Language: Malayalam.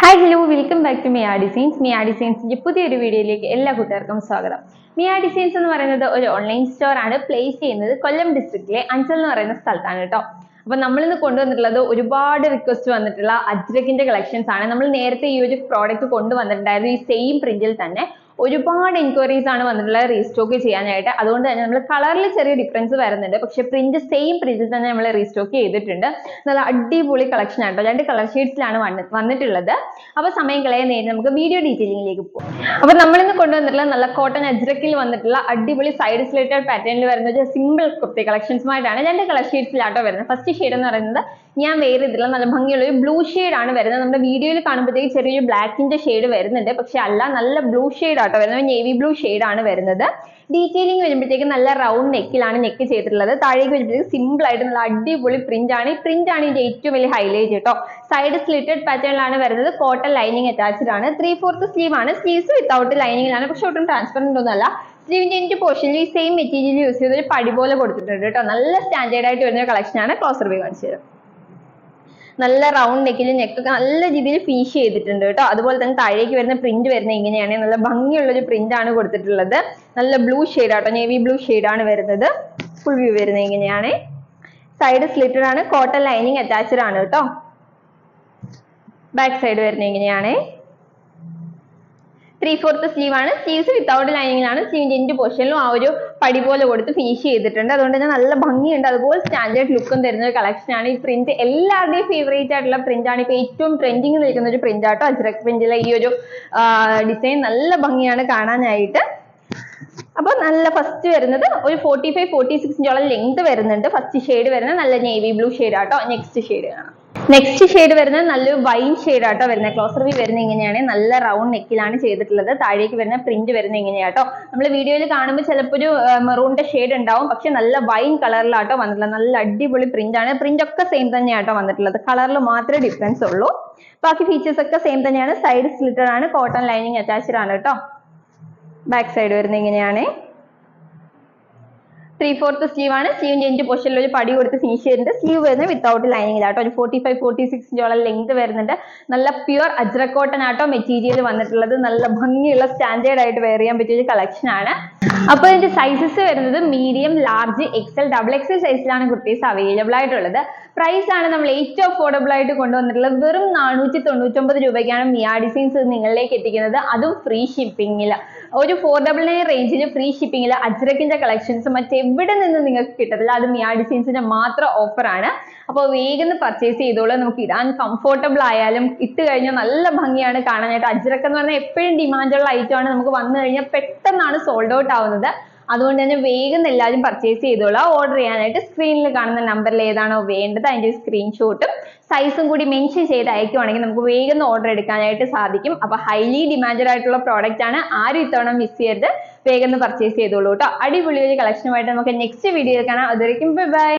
Hi hello welcome back to Mia designs. Mia ഡിസൈൻസിന്റെ പുതിയൊരു വീഡിയോയിലേക്ക് എല്ലാ കൂട്ടുകാർക്കും സ്വാഗതം. മിയ ഡിസൈൻസ് എന്ന് പറയുന്നത് ഒരു ഓൺലൈൻ സ്റ്റോർ ആണ്. പ്ലേസ് ചെയ്യുന്നത് കൊല്ലം ഡിസ്ട്രിക്റ്റിലെ അഞ്ചൽ എന്ന് പറയുന്ന സ്ഥലത്താണ് കേട്ടോ. അപ്പൊ നമ്മളിന്ന് കൊണ്ടുവന്നിട്ടുള്ളത് ഒരുപാട് റിക്വസ്റ്റ് വന്നിട്ടുള്ള അജ്രക്കിന്റെ കളക്ഷൻസ് ആണ്. നമ്മൾ നേരത്തെ ഈ ഒരു പ്രോഡക്റ്റ് കൊണ്ടുവന്നിട്ടുണ്ടായിരുന്നു ഈ സെയിം പ്രിന്റിൽ തന്നെ. ഒരുപാട് എൻക്വയറീസ് ആണ് വന്നിട്ടുള്ളത് റീസ്റ്റോക്ക് ചെയ്യാനായിട്ട്. അതുകൊണ്ട് തന്നെ നമ്മൾ കളറിൽ ചെറിയ ഡിഫറൻസ് വരുന്നുണ്ട്, പക്ഷെ പ്രിന്റ് സെയിം പ്രിന്റിൽ തന്നെ നമ്മൾ റീസ്റ്റോക്ക് ചെയ്തിട്ടുണ്ട്. നല്ല അടിപൊളി കളക്ഷൻ ആണ്. 2 കളർ ഷെയ്ഡ്സിലാണ് വന്നിട്ടുള്ളത്. അപ്പൊ സമയം കളയാൻ നേരം നമുക്ക് വീഡിയോ ഡീറ്റെയിലിംഗിലേക്ക് പോകാം. അപ്പൊ നമ്മളിന്ന് കൊണ്ടുവന്നിട്ടുള്ള നല്ല കോട്ടൺ അജ്രക്കിൽ വന്നിട്ടുള്ള അടിപൊളി സൈഡ് സ്ലിറ്റഡ് പാറ്റേണിൽ വരുന്ന ഒരു സിമ്പിൾ കുർത്തി കളക്ഷൻസുമായിട്ടാണ് 2 കളർ ഷെയ്ഡ്സിലാട്ടോ വരുന്നത്. ഫസ്റ്റ് ഷെയ്ഡ് എന്ന് പറയുന്നത് ഞാൻ വേറെ ഇതിലുള്ള നല്ല ഭംഗിയുള്ള ഒരു ബ്ലൂ ഷെയ്ഡ് ആണ് വരുന്നത്. നമ്മുടെ വീഡിയോയിൽ കാണുമ്പോഴത്തേക്ക് ചെറിയൊരു ബ്ലാക്കിന്റെ ഷെയ്ഡ് വരുന്നുണ്ട്, പക്ഷെ അല്ല, നല്ല ബ്ലൂ ഷെയ്ഡ് ആട്ടോ വരുന്നത്. നേവി ബ്ലൂ ഷെയ്ഡ് ആണ് വരുന്നത്. ഡീറ്റെയിലിംഗ് വരുമ്പോഴത്തേക്ക് നല്ല റൗണ്ട് നെക്കിലാണ് നെക്ക് ചെയ്തിട്ടുള്ളത്. താഴേക്ക് വരുമ്പോഴത്തേക്ക് സിമ്പിൾ ആയിട്ട് നല്ല അടിപൊളി പ്രിന്റ് ആണ്. ഈ പ്രിന്റ് ആണ് ഇതിന്റെ ഏറ്റവും വലിയ ഹൈലൈറ്റ് കേട്ടോ. സൈഡ് സ്ലിറ്റഡ് പാറ്റേണിലാണ് വരുന്നത്. കോട്ടൺ ലൈനിങ് അറ്റാച്ച്ഡ് ആണ്. 3/4 സ്ലീവ് ആണ്. സ്ലീവ്സ് വിത്തൗട്ട് ലൈനിങ്ങിലാണ്, പക്ഷെ ഒട്ടും ട്രാൻസ്പെറന്റ് ഒന്നുമല്ല. സ്ലീവിന്റെ എൻഡ് പോർഷനിൽ ഈ സെയിം മെറ്റീരിയൽ യൂസ് ചെയ്ത് ഒരു പടി പോലെ കൊടുത്തിട്ടുണ്ട് കേട്ടോ. നല്ല സ്റ്റാൻഡേർഡ് ആയിട്ട് വരുന്ന കളക്ഷൻ ആണ്. ക്ലോസർ വ്യൂ കാണിച്ചത് നല്ല റൗണ്ട് നെക്കിൽ നെക്കൊക്കെ നല്ല രീതിയിൽ ഫിനിഷ് ചെയ്തിട്ടുണ്ട് കേട്ടോ. അതുപോലെ തന്നെ താഴേക്ക് വരുന്ന പ്രിന്റ് വരുന്നത് ഇങ്ങനെയാണ്. നല്ല ഭംഗിയുള്ള ഒരു പ്രിന്റ് ആണ് കൊടുത്തിട്ടുള്ളത്. നല്ല ബ്ലൂ ഷെയ്ഡ് ആട്ടോ, നേവി ബ്ലൂ ഷെയ്ഡ് ആണ് വരുന്നത്. ഫുൾ വ്യൂ വരുന്നത് ഇങ്ങനെയാണ്. സൈഡ് സ്ലിറ്റഡ് ആണ്. കോട്ടൺ ലൈനിങ് അറ്റാച്ച്ഡ് ആണ് കേട്ടോ. ബാക്ക് സൈഡ് വരുന്നത് ഇങ്ങനെയാണ്. 3/4 സ്ലീവ് ആണ്. സ്ലീവ്സ് വിത്തൗട്ട് ലൈനിങ്ങിലാണ്. സ്ലീവിന്റെ എൻഡ് പോർഷനിലും ആ ഒരു പടി പോലെ കൊടുത്ത് ഫിനിഷ് ചെയ്തിട്ടുണ്ട്. അതുകൊണ്ട് തന്നെ നല്ല ഭംഗിയുണ്ട്. അതുപോലെ സ്റ്റാൻഡേർഡ് ലുക്കും തരുന്ന ഒരു കളക്ഷൻ ആണ്. ഈ പ്രിന്റ് എല്ലാവരുടെയും ഫേവറേറ്റ് ആയിട്ടുള്ള പ്രിന്റ് ആണ്. ഇപ്പൊ ഏറ്റവും ട്രെൻഡിങ് നിൽക്കുന്ന ഒരു പ്രിന്റ് ആട്ടോ അജ്രക് പ്രിന്റിലെ ഈ ഒരു ഡിസൈൻ. നല്ല ഭംഗിയാണ് കാണാനായിട്ട്. അപ്പൊ നല്ല ഫസ്റ്റ് വരുന്നത് ഒരു 45-46 ലെങ്ത് വരുന്നുണ്ട്. ഫസ്റ്റ് ഷെയ്ഡ് വരുന്നത് നല്ല നേവി ബ്ലൂ ഷെയ്ഡ് ആട്ടോ. നെക്സ്റ്റ് ഷെയ്ഡ് കാണാം. നെക്സ്റ്റ് ഷെയ്ഡ് വരുന്നത് നല്ലൊരു വൈൻ ഷെയ്ഡ് ആട്ടോ വരുന്നത്. ക്ലോസർ വ്യൂ വരുന്നത് ഇങ്ങനെയാണ്. നല്ല റൗണ്ട് നെക്കിലാണ് ചെയ്തിട്ടുള്ളത്. താഴേക്ക് വരുന്ന പ്രിന്റ് വരുന്നത് ഇങ്ങനെയാട്ടോ. നമ്മൾ വീഡിയോയിൽ കാണുമ്പോൾ ചിലപ്പോൾ ഒരു മെറൂണിന്റെ ഷെയ്ഡ് ഉണ്ടാവും, പക്ഷെ നല്ല വൈൻ കളറിലാട്ടോ വന്നിട്ടുള്ളത്. നല്ല അടിപൊളി പ്രിന്റ് ആണ്. പ്രിന്റ് ഒക്കെ സെയിം തന്നെയാട്ടോ വന്നിട്ടുള്ളത്. കളറിൽ മാത്രമേ ഡിഫറൻസ് ഉള്ളൂ. ബാക്കി ഫീച്ചേഴ്സ് ഒക്കെ സെയിം തന്നെയാണ്. സൈഡ് സ്ലിറ്റഡ് ആണ്. കോട്ടൺ ലൈനിങ് അറ്റാച്ച്ഡ് ആണ് കേട്ടോ. ബാക്ക് സൈഡ് വരുന്നത് ഇങ്ങനെയാണ്. 3/4 സ്ലീവ് ആണ്. സ്ലീവിന്റെ എൻഡ് പോർഷനിൽ ഒരു പടി കൊടുത്ത് ഫിനിഷ് ചെയ്തിട്ടുണ്ട്. സ്ലീവ് വരുന്നത് വിത്തൗട്ട് ലൈനിങ്ങിലാട്ടോ. ഒരു 45-46 ലെങ്ത് വരുന്നുണ്ട്. നല്ല പ്യുവർ അജ്രക് കോട്ടൺ ആട്ടോ മെറ്റീരിയൽ വന്നിട്ടുള്ളത്. നല്ല ഭംഗിയുള്ള സ്റ്റാൻഡേർഡ് ആയിട്ട് വെയർ ചെയ്യാൻ പറ്റിയ ഒരു കളക്ഷൻ ആണ്. അപ്പൊ ഇതിന്റെ സൈസസ് വരുന്നത് മീഡിയം, ലാർജ്, XL, XXL സൈസിലാണ് കുർത്തീസ് അവൈലബിൾ ആയിട്ടുള്ളത്. പ്രൈസ് ആണ് നമ്മൾ ഏറ്റവും അഫോർഡബിൾ ആയിട്ട് കൊണ്ടുവന്നിട്ടുള്ളത്. വെറും 499 രൂപയ്ക്കാണ് മിയ ഡിസൈൻസ് നിങ്ങളിലേക്ക് എത്തിക്കുന്നത്. അതും ഫ്രീ ഷിപ്പിംഗിൽ. ഒരു 499 റേഞ്ചിൽ ഫ്രീ ഷിപ്പിംഗിൽ അജ്രക്കിന്റെ കളക്ഷൻസ് മറ്റെവിടെ നിന്ന് നിങ്ങൾക്ക് കിട്ടത്തില്ല. അത് മിയ ഡിസൈൻസിന്റെ മാത്രം ഓഫർ ആണ്. അപ്പോൾ വേഗം പർച്ചേസ് ചെയ്തോളൂ. നമുക്ക് ഇടാൻ കംഫോർട്ടബിൾ ആയാലും ഇട്ട് കഴിഞ്ഞാൽ നല്ല ഭംഗിയാണ് കാണാനായിട്ട്. അജ്രക്ക് എന്ന് പറഞ്ഞാൽ എപ്പോഴും ഡിമാൻഡുള്ള ഐറ്റം ആണ്. നമുക്ക് വന്നു കഴിഞ്ഞാൽ പെട്ടെന്നാണ് സോൾഡ് ഔട്ട് ആവുന്നത്. അതുകൊണ്ട് തന്നെ വേഗം എല്ലാവരും പർച്ചേസ് ചെയ്തോളാം. ഓർഡർ ചെയ്യാനായിട്ട് സ്ക്രീനിൽ കാണുന്ന നമ്പറിൽ ഏതാണോ വേണ്ടത് അതിന്റെ സ്ക്രീൻഷോട്ടും സൈസും കൂടി മെൻഷൻ ചെയ്ത് അയക്കുവാണെങ്കിൽ നമുക്ക് വേഗം ഓർഡർ എടുക്കാനായിട്ട് സാധിക്കും. അപ്പൊ ഹൈലി ഡിമാൻഡഡ് ആയിട്ടുള്ള പ്രോഡക്റ്റ് ആണ്. ആരും ഇത്തവണ മിസ് ചെയ്യരുത്. വേഗം പർച്ചേസ് ചെയ്തോളൂ കേട്ടോ. അടിപൊളി ഒരു കളക്ഷനുമായിട്ട് നമുക്ക് നെക്സ്റ്റ് വീഡിയോയിൽ കാണാം. അതുവരെയും ബൈ ബൈ.